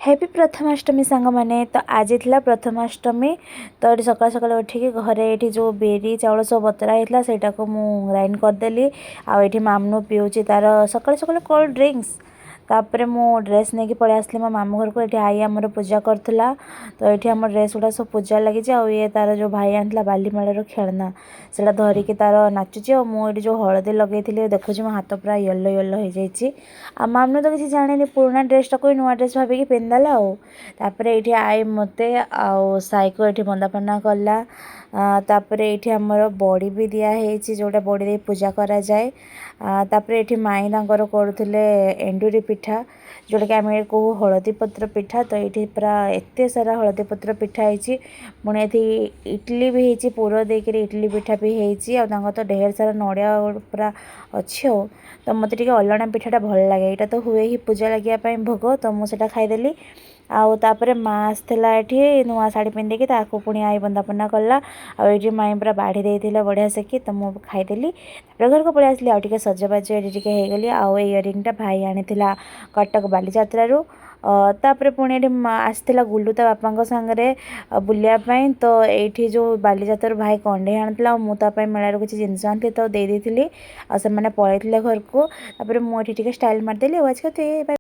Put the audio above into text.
Happy Prathamashtami सांग मैंने तो आज थी प्रथमाष्टमी। तो ये सकाल सकाल उठिक घरे ये जो बेरी चाउल सब बतरा होता से ग्राइंड करदेली। आठी मामू पीऊँच तार सकाल सकाल कोल्ड ड्रिंक्स। तापर मु ड्रेस नहीं पलि आसली मो मामू घर को। ये आई आमर पूजा करूला। तो ये आम ड्रेस गुड़ा सब पूजा लगी। ये तार जो भाई आना बालीमेल खेलना से धरिकी तार नाचुची। मुझे जो हलदी लगे देखुची मो हाथ पूरा येलो येलो हो जाइए। आ मामू तो किसी जाने पुराना ड्रेसटा को नुआ ड्रेस भाविकी पिंधाला। तापर ये आई मत साई को ये बंदापना कला। तापर ये आमर बड़ी भी दिखाई जोटा बड़ी दे पूजा करा जाए। तापर ये माई तांकर करुले एंडुरी पिठा जोटा कि आम कहू हलदी पत्र पिठा। तो ये पूरा एत सारा हलदी पत्र पिठा होती। पुणी इडली भी होती पुर देकर इडली पिठा भी होती। तो ढेर सारा नड़िया पूरा अच्छी हो। तो मत अलणा पिठाटा भल लगे। यहाँ तो हुए ही पूजा लगे भोग। तो मुझे खाईदेली। आउे माँ आसला ये नुआ शाढ़ी पिंधिकी पुणी आई बंदापना कला। आठी माई पूरा बाढ़ी देते बढ़िया से कि। तो मुझे खाईदेली। घर को पलि आसली आगे सजबाज ये होगली। आउ इयरिंगटा भाई आनी कटक बालीजात्रु। तापर पुणी आसला गुलू ता बापा सांगे बुलायापाई। तो ये जो बालीजातर भाई कंडे आना मुझे मेलार किसी जिनस आनी तो दे दी। से पलैते घर को। तापर मुझे स्टाइल मारदेली। आज के